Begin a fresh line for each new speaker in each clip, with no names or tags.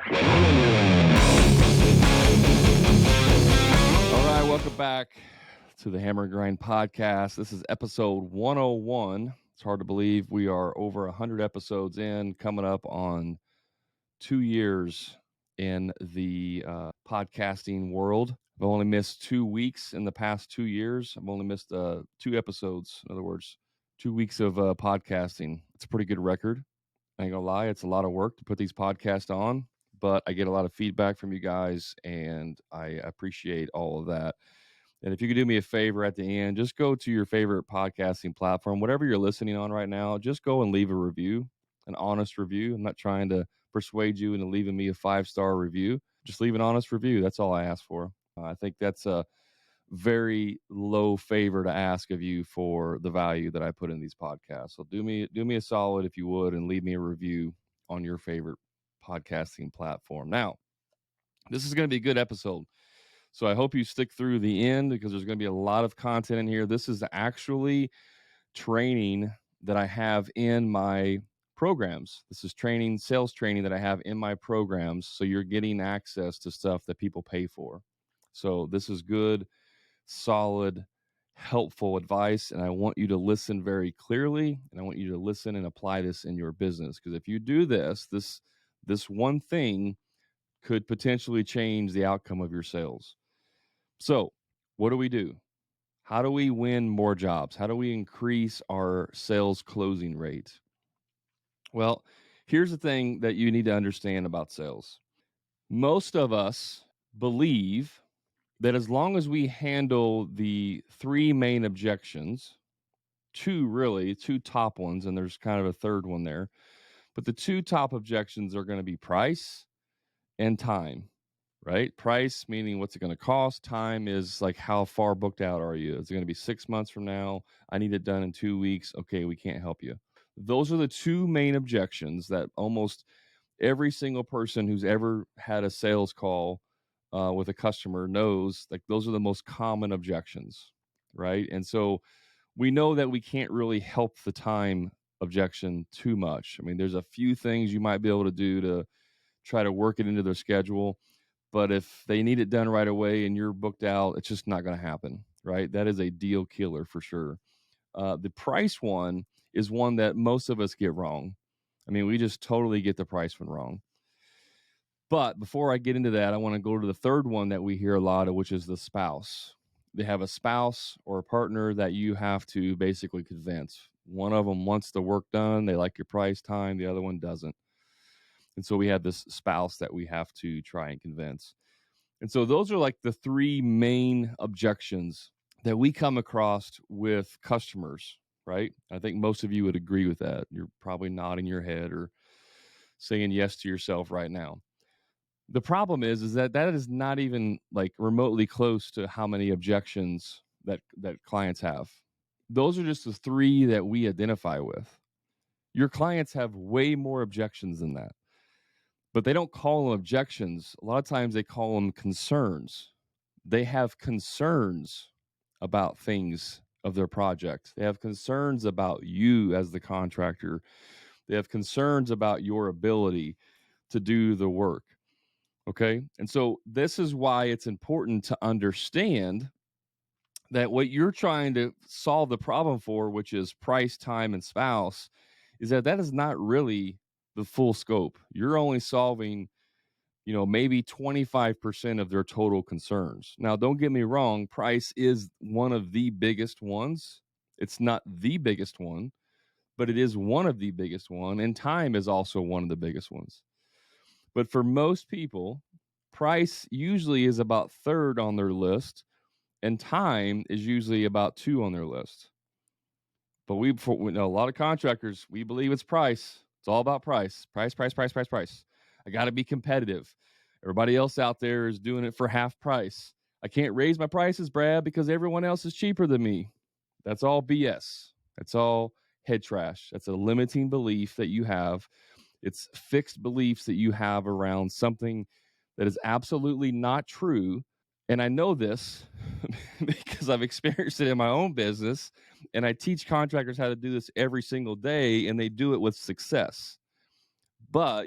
All right, welcome back to the Hammer and Grind podcast. This is episode 101. It's hard to believe we are over 100 episodes in, coming up on 2 years in the podcasting world. I've only missed 2 weeks in the past 2 years. I've only missed 2 episodes. In other words, 2 weeks of podcasting. It's a pretty good record. I ain't gonna lie, it's a lot of work to put these podcasts on, but I get a lot of feedback from you guys, and I appreciate all of that. And if you could do me a favor at the end, just go to your favorite podcasting platform, whatever you're listening on right now, just go and leave a review, an honest review. I'm not trying to persuade you into leaving me a 5-star review. Just leave an honest review. That's all I ask for. I think that's a very low favor to ask of you for the value that I put in these podcasts. So do me a solid if you would and leave me a review on your favorite podcasting platform. Now, this is going to be a good episode. So I hope you stick through the end because there's going to be a lot of content in here. This is actually training that I have in my programs. This is training, sales training that I have in my programs. So you're getting access to stuff that people pay for. So this is good, solid, helpful advice, and I want you to listen very clearly, and I want you to listen and apply this in your business, because if you do this one thing could potentially change the outcome of your sales. So what do? How do we win more jobs? How do we increase our sales closing rate? Well, here's the thing that you need to understand about sales. Most of us believe that as long as we handle the 3 main objections, 2 top ones, and there's kind of a third one there, but the 2 top objections are going to be price and time, right? Price meaning what's it going to cost. Time is like how far booked out are you? Is it going to be 6 months from now? I need it done in 2 weeks. Okay, we can't help you. Those are the 2 main objections that almost every single person who's ever had a sales call with a customer knows, like, those are the most common objections, right? And so we know that we can't really help the time objection too much. I mean, there's a few things you might be able to do to try to work it into their schedule, but if they need it done right away and you're booked out, it's just not going to happen, right? That is a deal killer for sure. The price one is one that most of us get wrong. I mean, we just totally get the price one wrong. But before I get into that, I want to go to the third one that we hear a lot of, which is the spouse. They have a spouse or a partner that you have to basically convince. One of them wants the work done. They like your price, time. The other one doesn't. And so we have this spouse that we have to try and convince. And so those are like the 3 main objections that we come across with customers, right? I think most of you would agree with that. You're probably nodding your head or saying yes to yourself right now. The problem is that is not even like remotely close to how many objections that clients have. Those are just the 3 that we identify with. Your clients have way more objections than that, but they don't call them objections. A lot of times they call them concerns. They have concerns about things of their project. They have concerns about you as the contractor. They have concerns about your ability to do the work. Okay. And so this is why it's important to understand that what you're trying to solve the problem for, which is price, time, and spouse, is that is not really the full scope. You're only solving, maybe 25% of their total concerns. Now, don't get me wrong. Price is one of the biggest ones. It's not the biggest one, but it is one of the biggest one. And time is also one of the biggest ones. But for most people, price usually is about 3rd on their list, and time is usually about 2 on their list. But we know a lot of contractors, we believe it's price. It's all about price. Price. I got to be competitive. Everybody else out there is doing it for half price. I can't raise my prices, Brad, because everyone else is cheaper than me. That's all BS. That's all head trash. That's a limiting belief that you have. It's fixed beliefs that you have around something that is absolutely not true. And I know this because I've experienced it in my own business, and I teach contractors how to do this every single day, and they do it with success. But,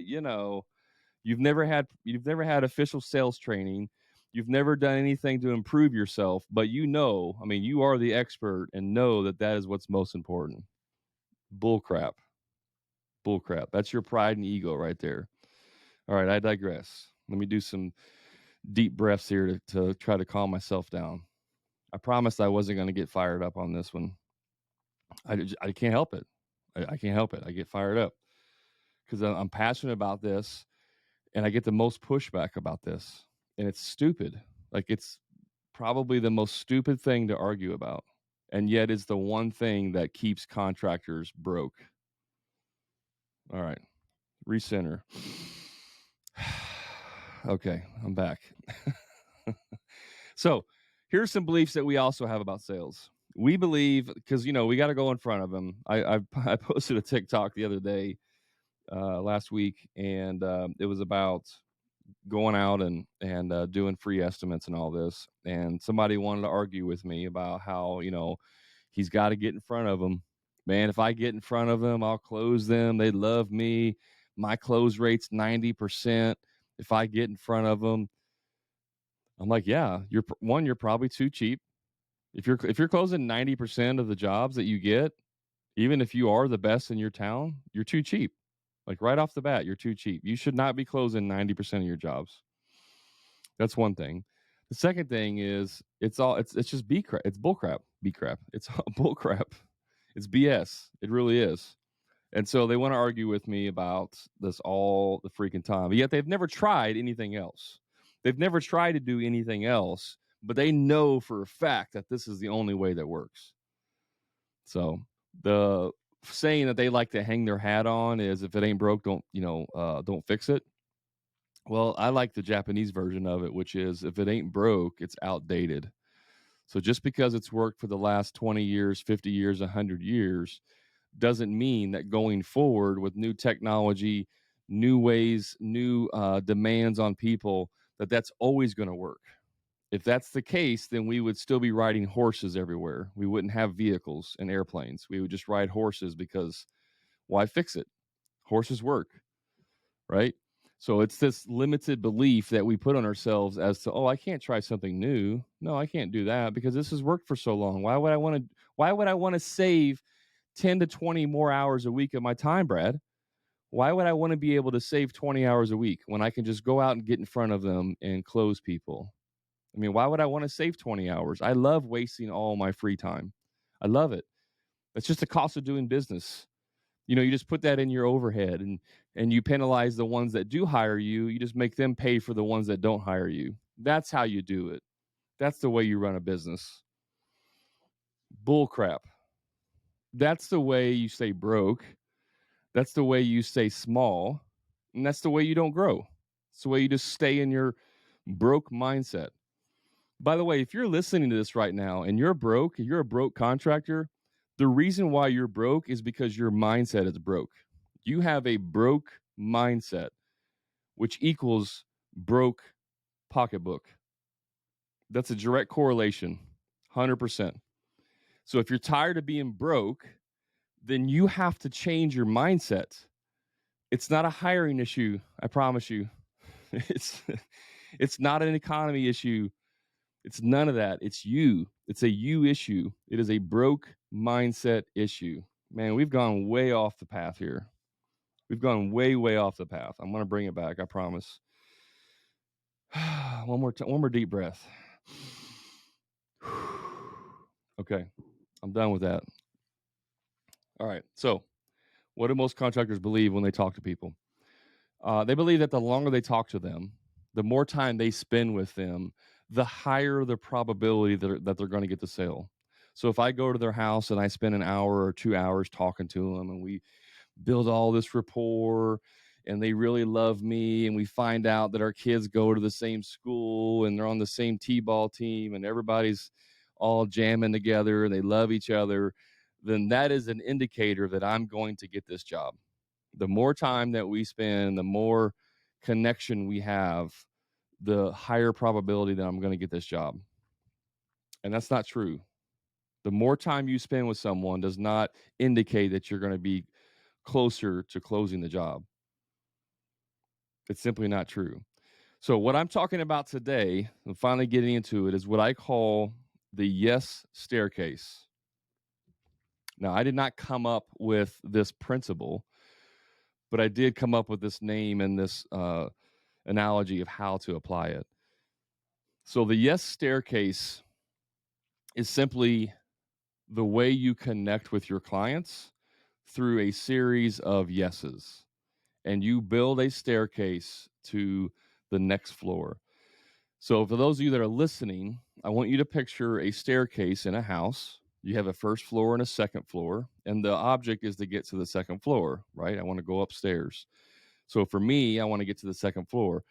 You've never had official sales training. You've never done anything to improve yourself, but you are the expert and know that that is what's most important. Bull crap. Bull crap. That's your pride and ego right there. All right, I digress. Let me do some deep breaths here to try to calm myself down. I promised I wasn't going to get fired up on this one. I can't help it. I can't help it. I get fired up because I'm passionate about this, and I get the most pushback about this, and it's stupid. Like, it's probably the most stupid thing to argue about, and yet it's the one thing that keeps contractors broke. All right, recenter. Okay, I'm back. So here's some beliefs that we also have about sales. We believe, because we got to go in front of them. I posted a TikTok the other day, last week, and it was about going out and doing free estimates and all this. And somebody wanted to argue with me about how he's got to get in front of them. Man, if I get in front of them, I'll close them. They love me. My close rate's 90%. If I get in front of them, I'm like, yeah, you're probably too cheap. If you're closing 90% of the jobs that you get, even if you are the best in your town, you're too cheap. Like, right off the bat, you're too cheap. You should not be closing 90% of your jobs. That's one thing. The second thing is it's just B crap. It's bull crap. B crap. It's bull crap. It's BS. It really is. And so they want to argue with me about this all the freaking time. But yet they've never tried anything else. They've never tried to do anything else, but they know for a fact that this is the only way that works. So the saying that they like to hang their hat on is, if it ain't broke, don't fix it. Well, I like the Japanese version of it, which is, if it ain't broke, it's outdated. So just because it's worked for the last 20 years, 50 years, 100 years, doesn't mean that going forward with new technology, new ways, new demands on people, that's always going to work. If that's the case, then we would still be riding horses everywhere. We wouldn't have vehicles and airplanes. We would just ride horses, because why fix it? Horses work, right? So it's this limited belief that we put on ourselves as to, I can't try something new. No, I can't do that because this has worked for so long. Why would I want to save 10 to 20 more hours a week of my time, Brad? Why would I want to be able to save 20 hours a week when I can just go out and get in front of them and close people? I mean, why would I want to save 20 hours? I love wasting all my free time. I love it. It's just the cost of doing business. You just put that in your overhead, and you penalize the ones that do hire you. You just make them pay for the ones that don't hire you. That's how you do it. That's the way you run a business. Bull crap. That's the way you stay broke. That's the way you stay small. And that's the way you don't grow. It's the way you just stay in your broke mindset. By the way, if you're listening to this right now and you're broke, you're a broke contractor, the reason why you're broke is because your mindset is broke. You have a broke mindset, which equals broke pocketbook. That's a direct correlation, 100%. So if you're tired of being broke, then you have to change your mindset. It's not a hiring issue, I promise you. It's not an economy issue. It's none of that. It's you. It's a you issue. It is a broke mindset issue. Man, we've gone way off the path here. We've gone way, way off the path. I'm going to bring it back, I promise. One more deep breath. Okay, I'm done with that. All right. So, what do most contractors believe when they talk to people? They believe that the longer they talk to them, the more time they spend with them, the higher the probability that they're going to get the sale. So if I go to their house and I spend an hour or 2 hours talking to them, and we build all this rapport, and they really love me, and we find out that our kids go to the same school and they're on the same t-ball team and everybody's all jamming together and they love each other, then that is an indicator that I'm going to get this job. The more time that we spend, the more connection we have, the higher probability that I'm going to get this job. And that's not true. The more time you spend with someone does not indicate that you're going to be closer to closing the job. It's simply not true. So what I'm talking about today, and finally getting into it, is what I call the yes staircase. Now, I did not come up with this principle, but I did come up with this name and this analogy of how to apply it. So the yes staircase is simply the way you connect with your clients through a series of yeses, and you build a staircase to the next floor. So for those of you that are listening, I want you to picture a staircase in a house. You have a first floor and a second floor, and the object is to get to the second floor, right? I want to go upstairs. So for me, I want to get to the second floor.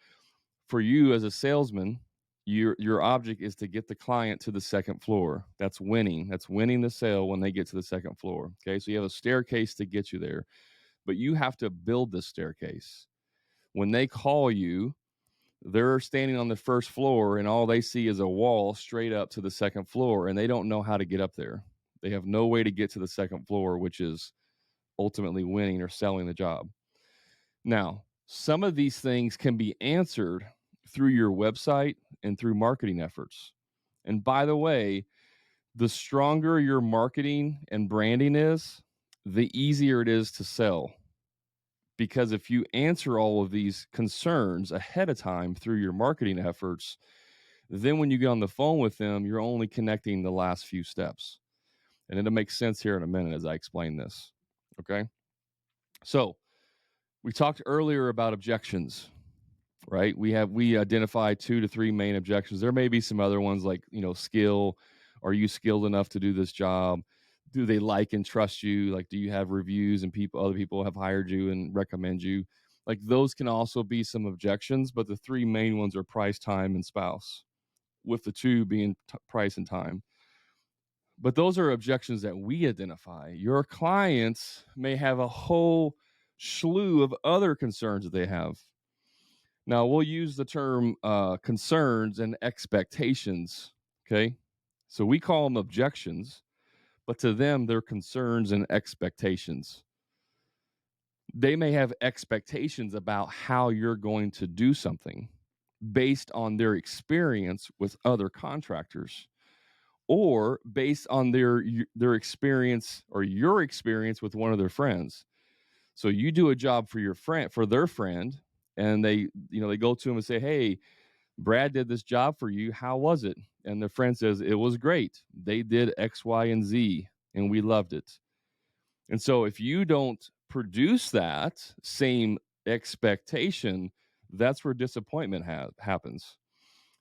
For you as a salesman, your object is to get the client to the second floor. That's winning. That's winning the sale when they get to the second floor. Okay, so you have a staircase to get you there, but you have to build the staircase. When they call you, they're standing on the first floor and all they see is a wall straight up to the second floor, and they don't know how to get up there. They have no way to get to the second floor, which is ultimately winning or selling the job. Now, some of these things can be answered through your website and through marketing efforts. And by the way, the stronger your marketing and branding is, the easier it is to sell. Because if you answer all of these concerns ahead of time through your marketing efforts, then when you get on the phone with them, you're only connecting the last few steps. And it'll make sense here in a minute as I explain this. Okay. So we talked earlier about objections, right? We identify 2 to 3 main objections. There may be some other ones like, skill. Are you skilled enough to do this job? Do they like and trust you? Like, do you have reviews and other people have hired you and recommend you? Like, those can also be some objections, but the 3 main ones are price, time, and spouse, with the 2 being price and time. But those are objections that we identify. Your clients may have a whole slew of other concerns that they have. Now, we'll use the term concerns and expectations, okay? So we call them objections, but to them, they're concerns and expectations. They may have expectations about how you're going to do something based on their experience with other contractors, or based on their experience or your experience with one of their friends. So you do a job for their friend, and they go to him and say, "Hey, Brad did this job for you. How was it?" And the friend says, "It was great. They did X, Y, and Z, and we loved it." And so if you don't produce that same expectation, that's where disappointment happens.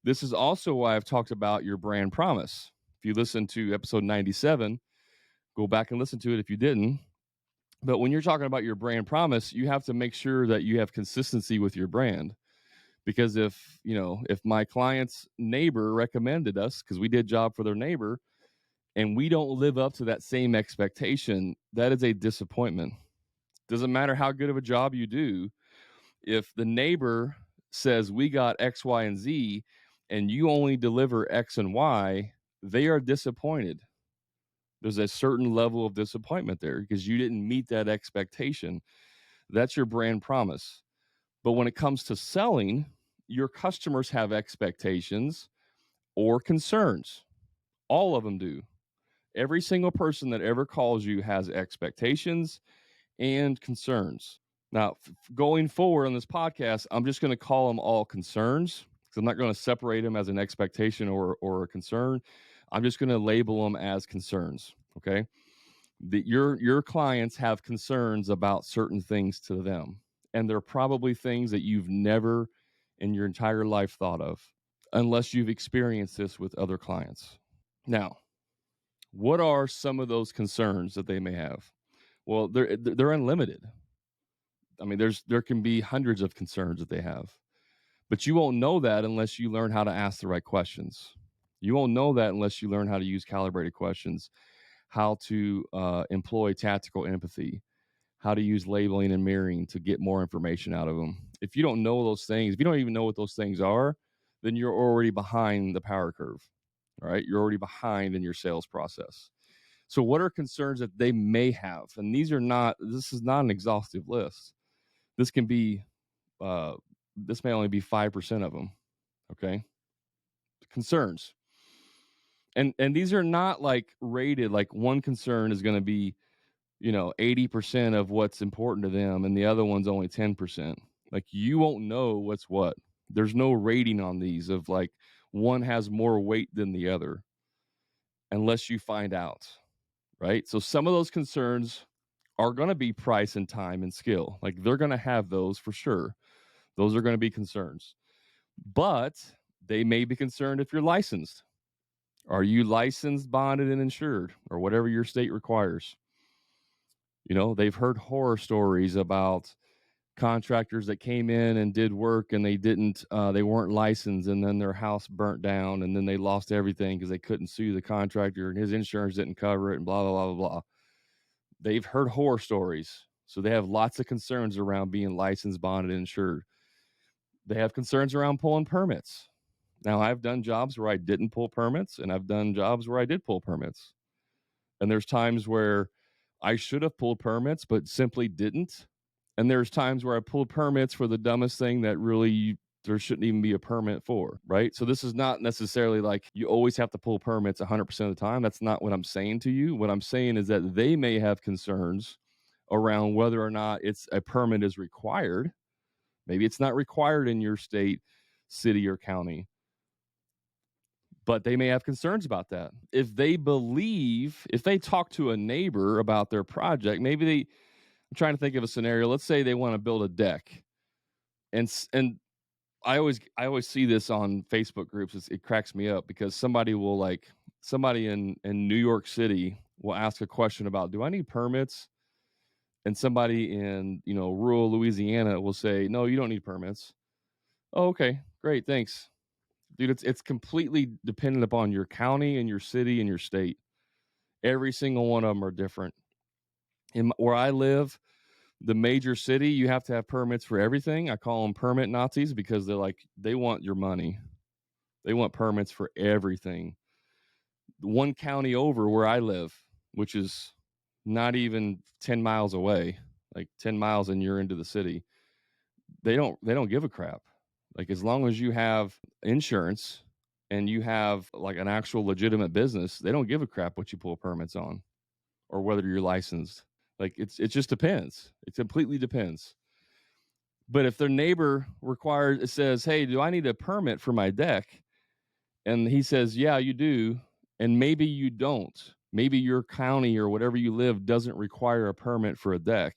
This is also why I've talked about your brand promise. If you listen to episode 97, go back and listen to it if you didn't. But when you're talking about your brand promise, you have to make sure that you have consistency with your brand. Because if my client's neighbor recommended us because we did job for their neighbor and we don't live up to that same expectation, that is a disappointment. Doesn't matter how good of a job you do. If the neighbor says we got X, Y, and Z and you only deliver X and Y, they are disappointed. There's a certain level of disappointment there because you didn't meet that expectation. That's your brand promise. But when it comes to selling, your customers have expectations or concerns. All of them do. Every single person that ever calls you has expectations and concerns. Now, going forward on this podcast, I'm just going to call them all concerns because I'm not going to separate them as an expectation or a concern. I'm just going to label them as concerns. Okay. Your clients have concerns about certain things to them, and they're probably things that you've never in your entire life thought of unless you've experienced this with other clients. Now, what are some of those concerns that they may have? Well, they're unlimited. I mean, there can be hundreds of concerns that they have, but you won't know that unless you learn how to ask the right questions. You won't know that unless you learn how to use calibrated questions, how to employ tactical empathy, how to use labeling and mirroring to get more information out of them. If you don't know those things, if you don't even know what those things are, then you're already behind the power curve. All right. You're already behind in your sales process. So what are concerns that they may have? And this is not an exhaustive list. This can be this may only be 5% of them. Okay. Concerns. And these are not like rated, like one concern is going to be, 80% of what's important to them and the other one's only 10%. Like you won't know what's what. There's no rating on these of like one has more weight than the other unless you find out, right? So some of those concerns are going to be price and time and skill. Like they're going to have those for sure. Those are going to be concerns. But they may be concerned if you're licensed. Are you licensed, bonded, and insured, or whatever your state requires? They've heard horror stories about contractors that came in and did work and they weren't licensed, and then their house burnt down and then they lost everything because they couldn't sue the contractor and his insurance didn't cover it and blah, blah, blah, blah, blah. They've heard horror stories. So they have lots of concerns around being licensed, bonded, and insured. They have concerns around pulling permits. Now, I've done jobs where I didn't pull permits, and I've done jobs where I did pull permits. And there's times where I should have pulled permits, but simply didn't. And there's times where I pulled permits for the dumbest thing that really there shouldn't even be a permit for, right? So this is not necessarily like you always have to pull permits 100% of the time. That's not what I'm saying to you. What I'm saying is that they may have concerns around whether or not a permit is required. Maybe it's not required in your state, city, or county, but they may have concerns about that. If they talk to a neighbor about their project, I'm trying to think of a scenario. Let's say they want to build a deck, and I always see this on Facebook groups. It cracks me up because somebody in New York City will ask a question about, do I need permits? And somebody in rural Louisiana will say, no, you don't need permits. Oh, okay, great, thanks. Dude, it's completely dependent upon your county and your city and your state. Every single one of them are different. Where I live, the major city, you have to have permits for everything. I call them permit Nazis because they want your money. They want permits for everything. One county over where I live, which is not even 10 miles away, like 10 miles and you're into the city, they don't give a crap. Like as long as you have insurance and you have like an actual legitimate business, they don't give a crap what you pull permits on or whether you're licensed. Like it just depends. It completely depends. But if their neighbor says, hey, do I need a permit for my deck? And he says, yeah, you do. And maybe you don't. Maybe your county or whatever you live doesn't require a permit for a deck,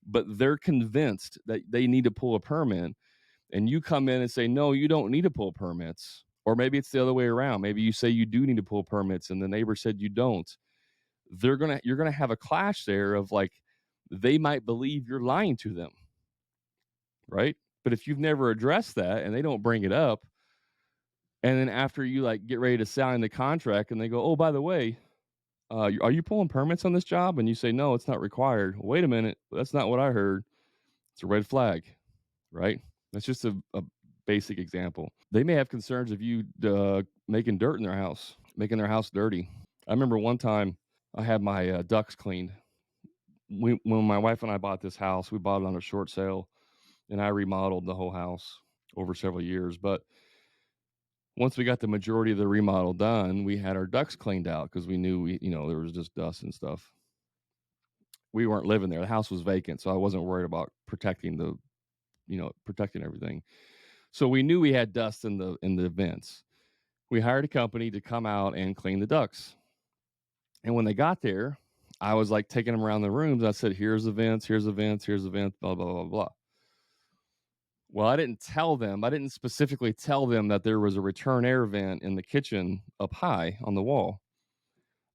but they're convinced that they need to pull a permit. And you come in and say, no, you don't need to pull permits. Or maybe it's the other way around. Maybe you say you do need to pull permits and the neighbor said you don't. You're going to have a clash there of like, they might believe you're lying to them. Right. But if you've never addressed that and they don't bring it up, and then after you like get ready to sign the contract and they go, oh, by the way, are you pulling permits on this job? And you say, no, it's not required. Wait a minute. That's not what I heard. It's a red flag. Right. That's just a basic example. They may have concerns of you making dirt in their house, making their house dirty. I remember one time I had my ducts cleaned. When my wife and I bought this house, we bought it on a short sale, and I remodeled the whole house over several years. But once we got the majority of the remodel done, we had our ducts cleaned out because we knew there was just dust and stuff. We weren't living there. The house was vacant, so I wasn't worried about protecting everything. So we knew we had dust in the vents. We hired a company to come out and clean the ducts. And when they got there, I was like taking them around the rooms. I said, here's the vents, here's the vents, here's the vents, blah, blah, blah, blah. Well, I didn't specifically tell them that there was a return air vent in the kitchen up high on the wall.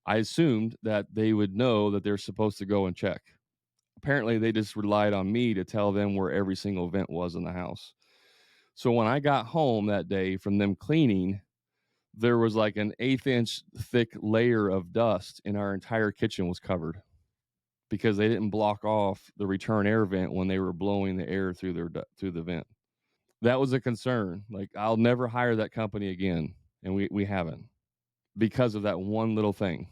I assumed that they would know that they're supposed to go and check. Apparently, they just relied on me to tell them where every single vent was in the house. So when I got home that day from them cleaning, there was like an 1/8-inch thick layer of dust, and our entire kitchen was covered because they didn't block off the return air vent when they were blowing the air through the vent. That was a concern. Like, I'll never hire that company again, and we haven't, because of that one little thing.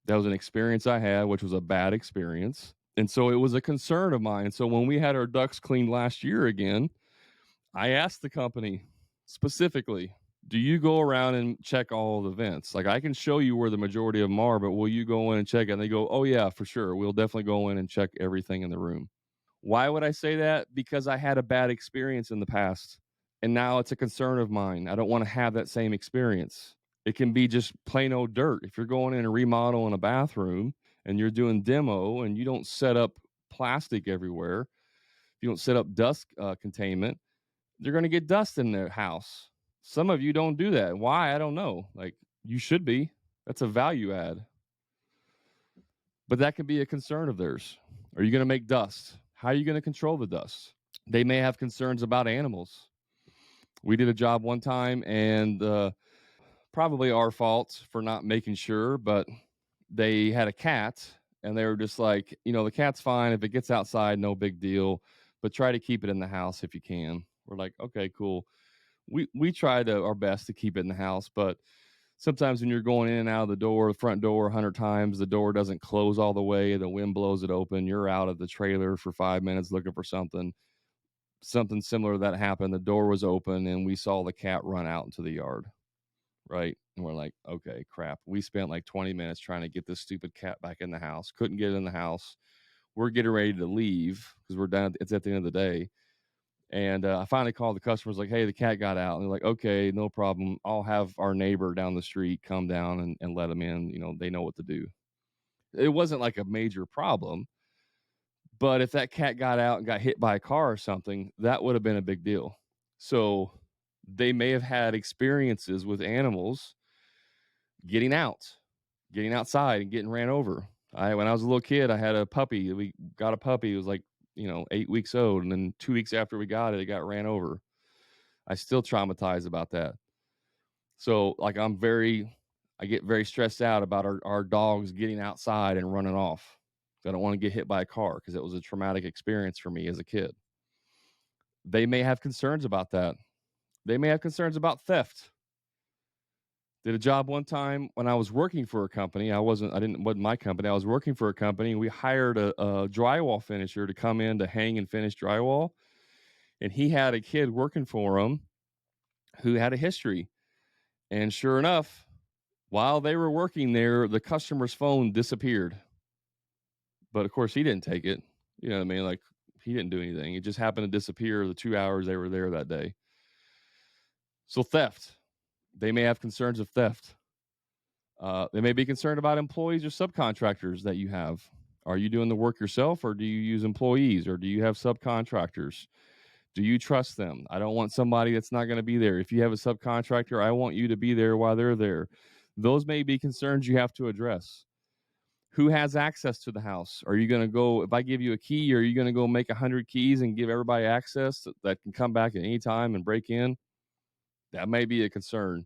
That was an experience I had, which was a bad experience, and so it was a concern of mine. So when we had our ducts cleaned last year again, I asked the company specifically, do you go around and check all the vents? Like, I can show you where the majority of them are, but will you go in and check it? And they go, oh yeah, for sure. We'll definitely go in and check everything in the room. Why would I say that? Because I had a bad experience in the past, and now it's a concern of mine. I don't want to have that same experience. It can be just plain old dirt. If you're going in a remodel in a bathroom and you're doing demo and you don't set up plastic everywhere, you don't set up dust containment, you're going to get dust in the house. Some of you don't do that. Why? I don't know. Like, you should be. That's a value add. But that can be a concern of theirs. Are you going to make dust? How are you going to control the dust? They may have concerns about animals. We did a job one time, and probably our fault for not making sure, but they had a cat, and they were just like, the cat's fine. If it gets outside, no big deal, but try to keep it in the house if you can. We're like, okay, cool. We tried our best to keep it in the house, but sometimes when you're going in and out of the front door 100 times, the door doesn't close all the way. The wind blows it open. You're out of the trailer for 5 minutes looking for something. Something similar to that happened. The door was open, and we saw the cat run out into the yard, right? And we're like, okay, crap. We spent like 20 minutes trying to get this stupid cat back in the house. Couldn't get it in the house. We're getting ready to leave because we're done. It's at the end of the day. And I finally called the customers like, hey, the cat got out. And they're like, okay, no problem. I'll have our neighbor down the street come down and let them in. They know what to do. It wasn't like a major problem. But if that cat got out and got hit by a car or something, that would have been a big deal. So they may have had experiences with animals getting outside and getting ran over. When I was a little kid, I had a puppy. We got a puppy. It was like, 8 weeks old. And then 2 weeks after we got it got ran over. I still traumatized about that. So like I get very stressed out about our dogs getting outside and running off. I don't want to get hit by a car because it was a traumatic experience for me as a kid. They may have concerns about that. They may have concerns about theft. Did a job one time when I was working for a company. Wasn't my company. I was working for a company, and we hired a drywall finisher to come in to hang and finish drywall. And he had a kid working for him who had a history. And sure enough, while they were working there, the customer's phone disappeared. But of course, he didn't take it. You know what I mean? Like, he didn't do anything. It just happened to disappear the 2 hours they were there that day. So theft. They may have concerns of theft. They may be concerned about employees or subcontractors that you have. Are you doing the work yourself, or do you use employees, or do you have subcontractors? Do you trust them? I don't want somebody that's not going to be there. If you have a subcontractor, I want you to be there while they're there. Those may be concerns you have to address. Who has access to the house? Are you going to go, if I give you a key, are you going to go make 100 keys and give everybody access that can come back at any time and break in? That may be a concern.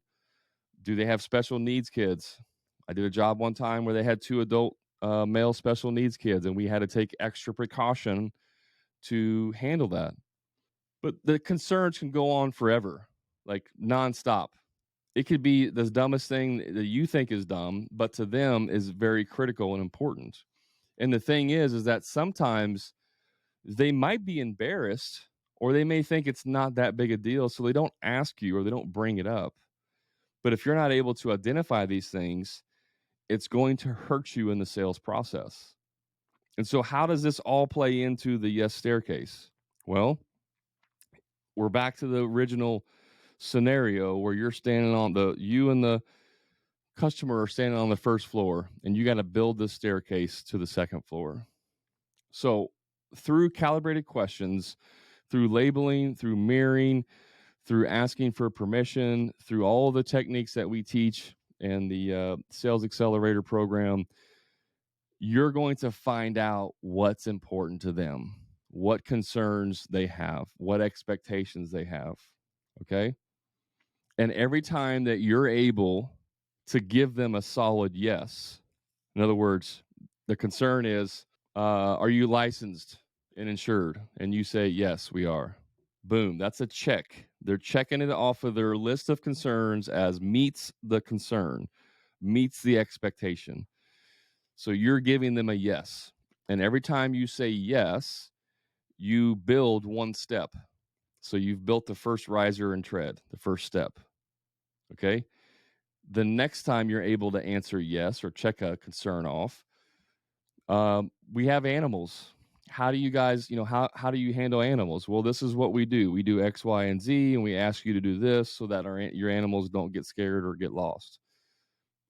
Do they have special needs kids? I did a job one time where they had 2 adult male special needs kids, and we had to take extra precaution to handle that. But the concerns can go on forever, like nonstop. It could be the dumbest thing that you think is dumb, but to them is very critical and important. And the thing is that sometimes they might be embarrassed, or they may think it's not that big a deal, so they don't ask you or they don't bring it up. But if you're not able to identify these things, it's going to hurt you in the sales process. And so how does this all play into the yes staircase? Well, we're back to the original scenario where you and the customer are standing on the first floor, and you got to build the staircase to the second floor. So through calibrated questions, through labeling, through mirroring, through asking for permission, through all the techniques that we teach in the Sales Accelerator program, you're going to find out what's important to them, what concerns they have, what expectations they have. Okay. And every time that you're able to give them a solid yes, in other words, the concern is, are you licensed and insured? And you say, yes, we are. Boom. That's a check. They're checking it off of their list of concerns as meets the concern, meets the expectation. So you're giving them a yes. And every time you say yes, you build one step. So you've built the first riser and tread, the first step. Okay. The next time you're able to answer yes or check a concern off, we have animals. How do you guys, how do you handle animals? Well, this is what we do. We do X, Y, and Z, and we ask you to do this so that your animals don't get scared or get lost.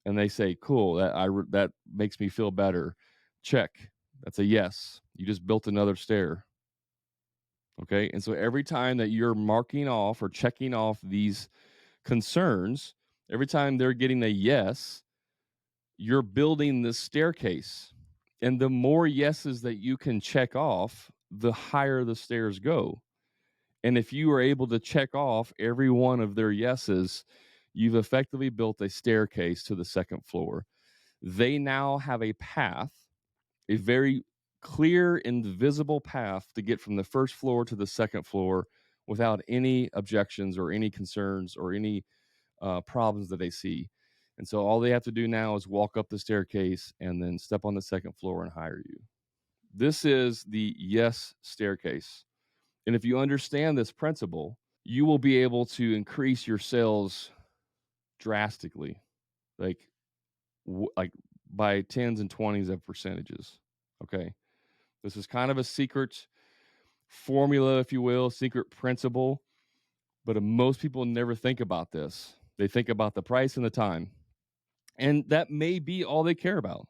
And they say, "Cool, that makes me feel better." Check. That's a yes. You just built another stair. Okay, and so every time that you're marking off or checking off these concerns, every time they're getting a yes, you're building this staircase. And the more yeses that you can check off, the higher the stairs go. And if you are able to check off every one of their yeses, you've effectively built a staircase to the second floor. They now have a path, a very clear and visible path to get from the first floor to the second floor without any objections or any concerns or any problems that they see. And so all they have to do now is walk up the staircase and then step on the second floor and hire you. This is the yes staircase. And if you understand this principle, you will be able to increase your sales drastically, like like by tens and 20s of percentages. Okay. This is kind of a secret formula, if you will, secret principle, but most people never think about this. They think about the price and the time. And that may be all they care about.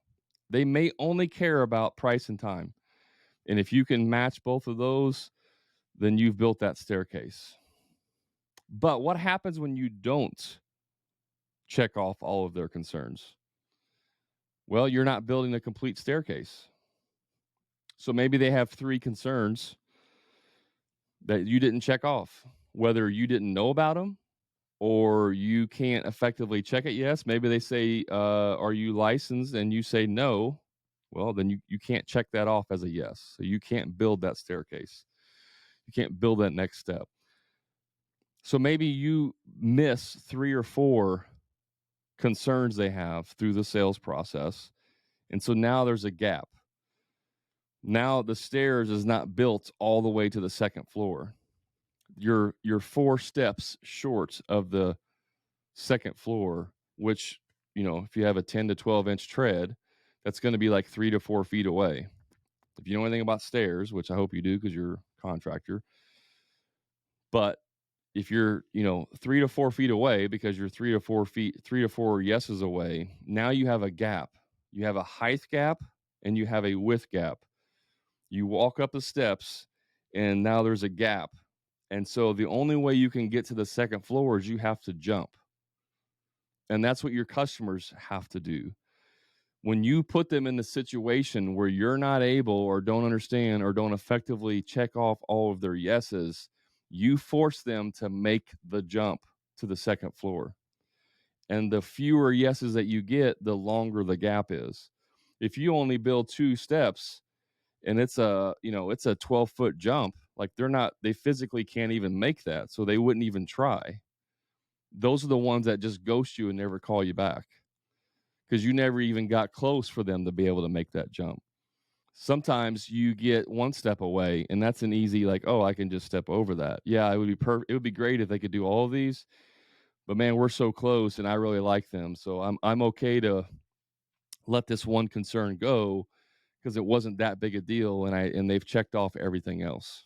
They may only care about price and time. And if you can match both of those, then you've built that staircase. But what happens when you don't check off all of their concerns? Well, you're not building a complete staircase. So maybe they have 3 concerns that you didn't check off, whether you didn't know about them or you can't effectively check it. Yes, maybe they say, are you licensed? And you say no. Well, then you can't check that off as a yes. So you can't build that staircase. You can't build that next step. So maybe you miss 3 or 4 concerns they have through the sales process. And so now there's a gap. Now the stairs is not built all the way to the second floor. You're 4 steps short of the second floor, which, if you have a 10 to 12 inch tread, that's going to be like 3 to 4 feet away. If you know anything about stairs, which I hope you do because you're a contractor, but if you're, 3 to 4 feet away because you're 3 to 4 yeses away, now you have a gap. You have a height gap and you have a width gap. You walk up the steps and now there's a gap. And so the only way you can get to the second floor is you have to jump. And that's what your customers have to do. When you put them in the situation where you're not able or don't understand or don't effectively check off all of their yeses, you force them to make the jump to the second floor. And the fewer yeses that you get, the longer the gap is. If you only build 2 steps and it's a 12-foot jump, like they physically can't even make that. So they wouldn't even try. Those are the ones that just ghost you and never call you back because you never even got close for them to be able to make that jump. Sometimes you get 1 step away and that's an easy, like, oh, I can just step over that. Yeah, it would be perfect. It would be great if they could do all of these, but man, we're so close and I really like them. So I'm okay to let this one concern go because it wasn't that big a deal and they've checked off everything else.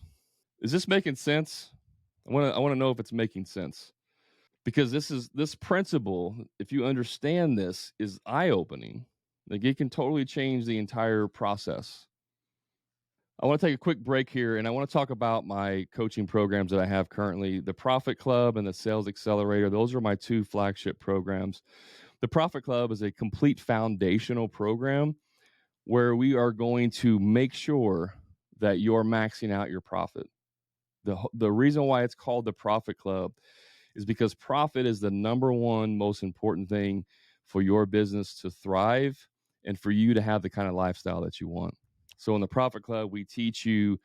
Is this making sense? I want to know if it's making sense. Because this principle, if you understand this, is eye-opening. Like it can totally change the entire process. I want to take a quick break here and I want to talk about my coaching programs that I have currently. The Profit Club and the Sales Accelerator, those are my 2 flagship programs. The Profit Club is a complete foundational program where we are going to make sure that you're maxing out your profit. The reason why it's called the Profit Club is because profit is the number one most important thing for your business to thrive and for you to have the kind of lifestyle that you want. So in the Profit Club, we teach you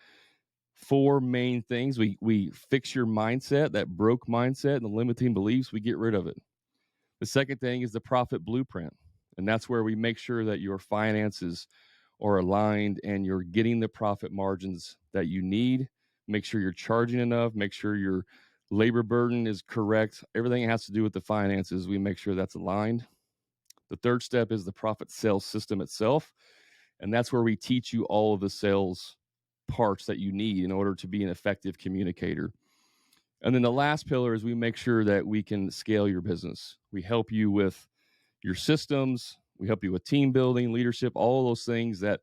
4 main things. We fix your mindset, that broke mindset and the limiting beliefs, we get rid of it. The second thing is the profit blueprint. And that's where we make sure that your finances are aligned and you're getting the profit margins that you need make sure you're charging enough, make sure your labor burden is correct. Everything that has to do with the finances, we make sure that's aligned. The third step is the profit sales system itself. And that's where we teach you all of the sales parts that you need in order to be an effective communicator. And then the last pillar is we make sure that we can scale your business. We help you with your systems, we help you with team building, leadership, all those things that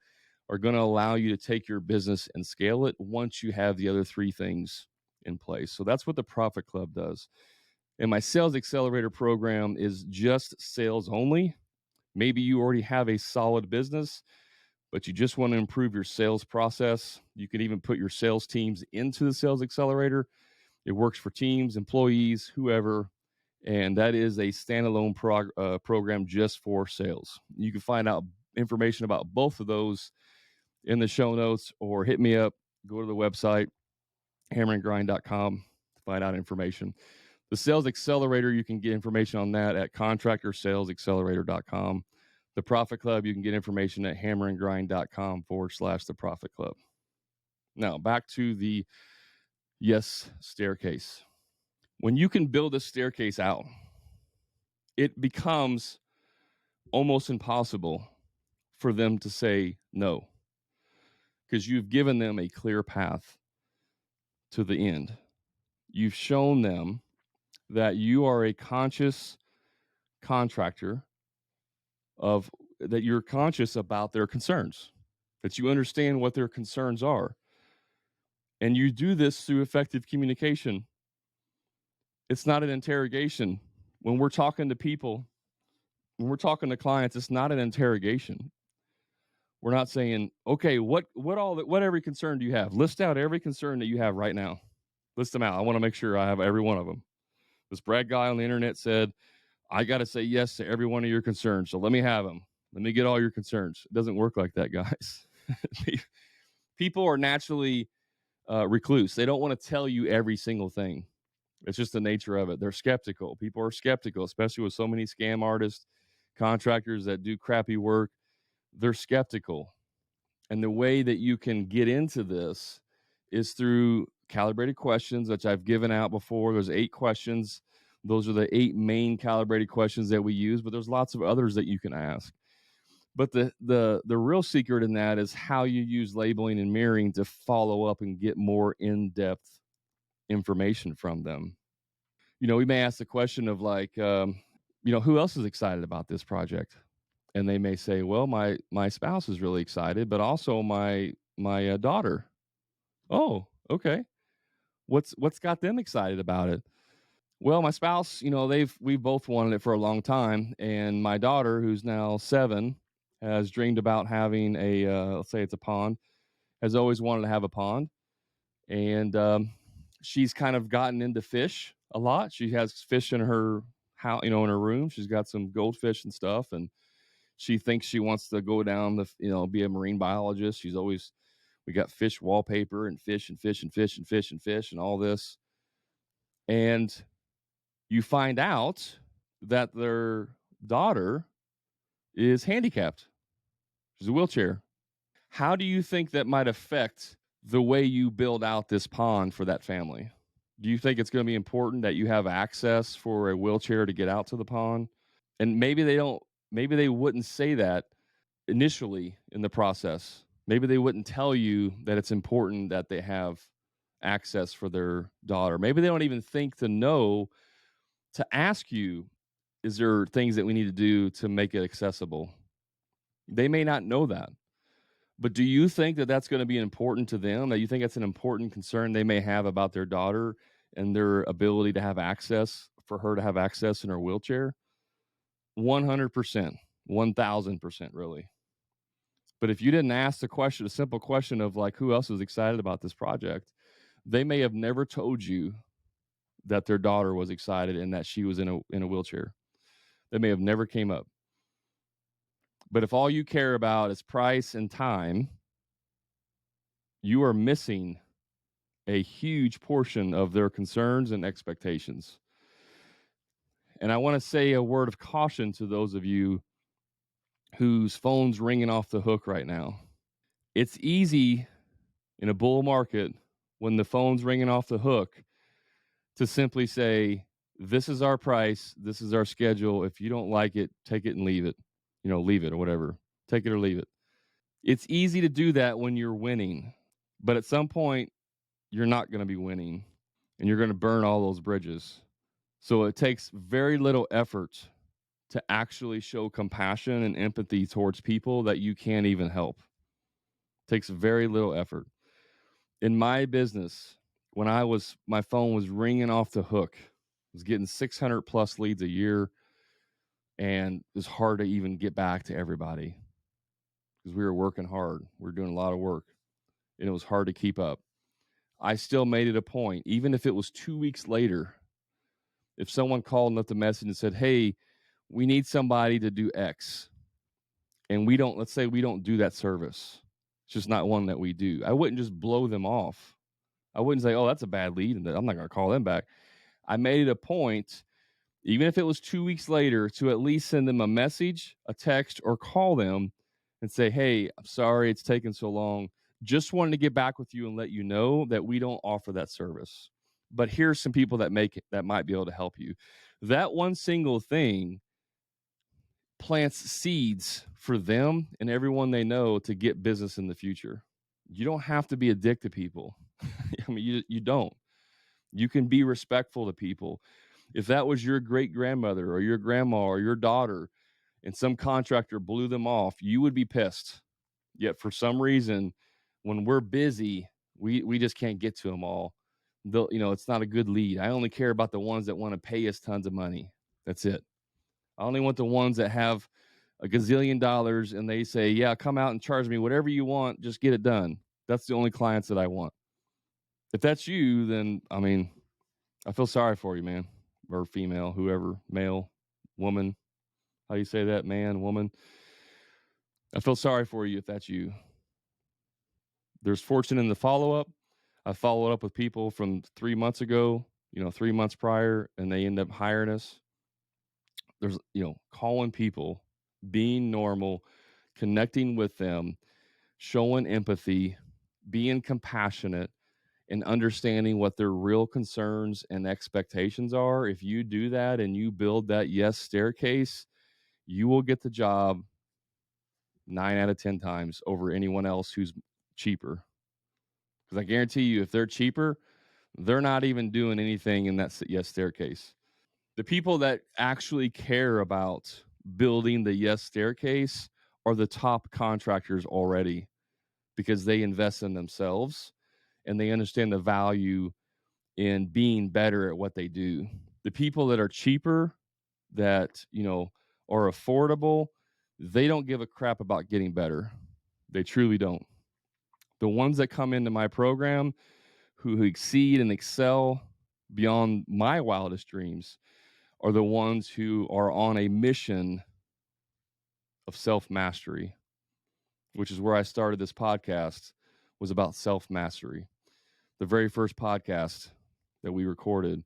are going to allow you to take your business and scale it once you have the other three things in place. So that's what the Profit Club does. And my Sales Accelerator program is just sales only. Maybe you already have a solid business, but you just want to improve your sales process. You can even put your sales teams into the Sales Accelerator. It works for teams, employees, whoever. And that is a standalone program just for sales. You can find out information about both of those in the show notes, or hit me up, go to the website, hammerandgrind.com, to find out information. The Sales Accelerator, you can get information on that at contractorsalesaccelerator.com. The Profit Club, you can get information at hammerandgrind.com/the Profit Club. Now, back to the yes staircase. When you can build a staircase out, it becomes almost impossible for them to say no, because you've given them a clear path to the end. You've shown them that you are a conscious contractor, of that you're conscious about their concerns, that you understand what their concerns are. And you do this through effective communication. It's not an interrogation. When we're talking to people, when we're talking to clients, it's not an interrogation. We're not saying, okay, what every concern do you have? List out every concern that you have right now. List them out. I want to make sure I have every one of them. This Brad guy on the internet said, I got to say yes to every one of your concerns. So let me have them. Let me get all your concerns. It doesn't work like that, guys. People are naturally recluse. They don't want to tell you every single thing. It's just the nature of it. They're skeptical. People are skeptical, especially with so many scam artists, contractors that do crappy work. They're skeptical. And the way that you can get into this is through calibrated questions, which I've given out before. There's 8 questions. Those are the 8 main calibrated questions that we use, but there's lots of others that you can ask. But the real secret in that is how you use labeling and mirroring to follow up and get more in-depth information from them. We may ask the question of like, who else is excited about this project? And they may say, well, my spouse is really excited, but also my daughter. Oh, okay. What's got them excited about it? Well, my spouse, we've both wanted it for a long time, and my daughter, who's now 7, has dreamed about having let's say it's a pond, has always wanted to have a pond, and she's kind of gotten into fish a lot. She has fish in her house, in her room. She's got some goldfish and stuff, and she thinks she wants to go down be a marine biologist. We got fish wallpaper and fish and fish and fish and fish and fish and all this, and you find out that their daughter is handicapped. She's a wheelchair. How do you think that might affect the way you build out this pond for that family? Do you think it's going to be important that you have access for a wheelchair to get out to the pond? And maybe they wouldn't say that initially in the process. Maybe they wouldn't tell you that it's important that they have access for their daughter. Maybe they don't even think to know to ask you, is there things that we need to do to make it accessible? They may not know that. But do you think that that's going to be important to them? That you think that's an important concern they may have about their daughter and their ability to have access, for her to have access in her wheelchair? 100%, 1000%, really. But if you didn't ask the question, a simple question of like, who else is excited about this project, they may have never told you that their daughter was excited and that she was in a wheelchair. They may have never came up. But if all you care about is price and time, you are missing a huge portion of their concerns and expectations. And I want to say a word of caution to those of you whose phone's ringing off the hook right now. It's easy in a bull market when the phone's ringing off the hook, to simply say, this is our price, this is our schedule. If you don't like it, take it and leave it. Leave it or whatever. Take it or leave it. It's easy to do that when you're winning, but at some point, you're not going to be winning and you're going to burn all those bridges. So it takes very little effort to actually show compassion and empathy towards people that you can't even help. It takes very little effort. In my business, when my phone was ringing off the hook, I was getting 600 plus leads a year, and it was hard to even get back to everybody because we were working hard. We were doing a lot of work, and it was hard to keep up. I still made it a point, even if it was 2 weeks later, if someone called and left a message and said, hey, we need somebody to do X, and let's say we don't do that service. It's just not one that we do. I wouldn't just blow them off. I wouldn't say, oh, that's a bad lead, and I'm not going to call them back. I made it a point, even if it was 2 weeks later, to at least send them a message, a text, or call them and say, hey, I'm sorry it's taken so long. Just wanted to get back with you and let you know that we don't offer that service. But here's some people that might be able to help you. That one single thing plants seeds for them and everyone they know to get business in the future. You don't have to be a dick to people. I mean, you don't. You can be respectful to people. If that was your great grandmother or your grandma or your daughter and some contractor blew them off, you would be pissed. Yet for some reason, when we're busy, we just can't get to them all. It's not a good lead. I only care about the ones that want to pay us tons of money. That's it. I only want the ones that have a gazillion dollars and they say, yeah, come out and charge me whatever you want. Just get it done. That's the only clients that I want. If that's you, then, I mean, I feel sorry for you, man, or female, whoever, male, woman. How do you say that? Man, woman. I feel sorry for you if that's you. There's fortune in the follow-up. I followed up with people from 3 months ago, 3 months prior, and they end up hiring us. There's, calling people, being normal, connecting with them, showing empathy, being compassionate, and understanding what their real concerns and expectations are. If you do that and you build that yes staircase, you will get the job 9 out of 10 times over anyone else who's cheaper. Because I guarantee you, if they're cheaper, they're not even doing anything in that yes staircase. The people that actually care about building the yes staircase are the top contractors already, because they invest in themselves and they understand the value in being better at what they do. The people that are cheaper, that, are affordable, they don't give a crap about getting better. They truly don't. The ones that come into my program who exceed and excel beyond my wildest dreams are the ones who are on a mission of self-mastery, which is where I started this podcast, was about self-mastery. The very first podcast that we recorded,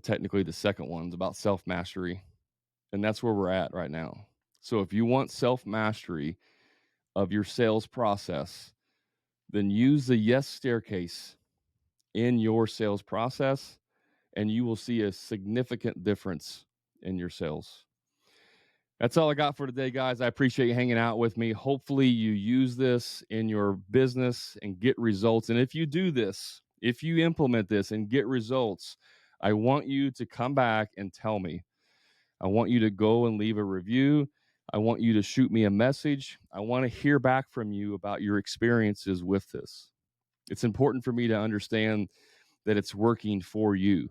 technically the second one's about self-mastery, and that's where we're at right now. So if you want self-mastery of your sales process, then use the yes staircase in your sales process, and you will see a significant difference in your sales. That's all I got for today, guys. I appreciate you hanging out with me. Hopefully you use this in your business and get results. And if you do this, if you implement this and get results, I want you to come back and tell me. I want you to go and leave a review. I want you to shoot me a message. I want to hear back from you about your experiences with this. It's important for me to understand that it's working for you.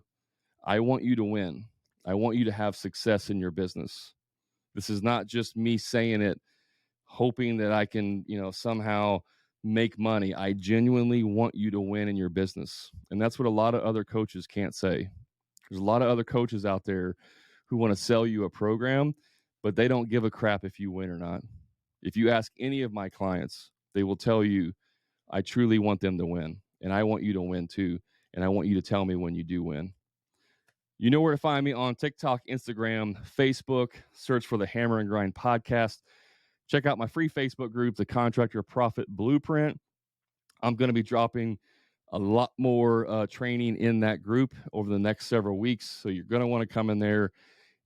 I want you to win. I want you to have success in your business. This is not just me saying it, hoping that I can, somehow make money. I genuinely want you to win in your business. And that's what a lot of other coaches can't say. There's a lot of other coaches out there who want to sell you a program, but they don't give a crap if you win or not. If you ask any of my clients, they will tell you, I truly want them to win. And I want you to win too. And I want you to tell me when you do win. You know where to find me on TikTok, Instagram, Facebook. Search for the Hammer and Grind Podcast. Check out my free Facebook group, the Contractor Profit Blueprint. I'm going to be dropping a lot more training in that group over the next several weeks. So you're going to want to come in there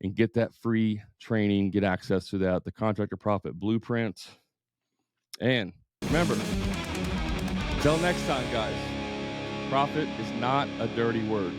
and get that free training, get access to that, the Contractor Profit Blueprint. And remember, until next time, guys, profit is not a dirty word.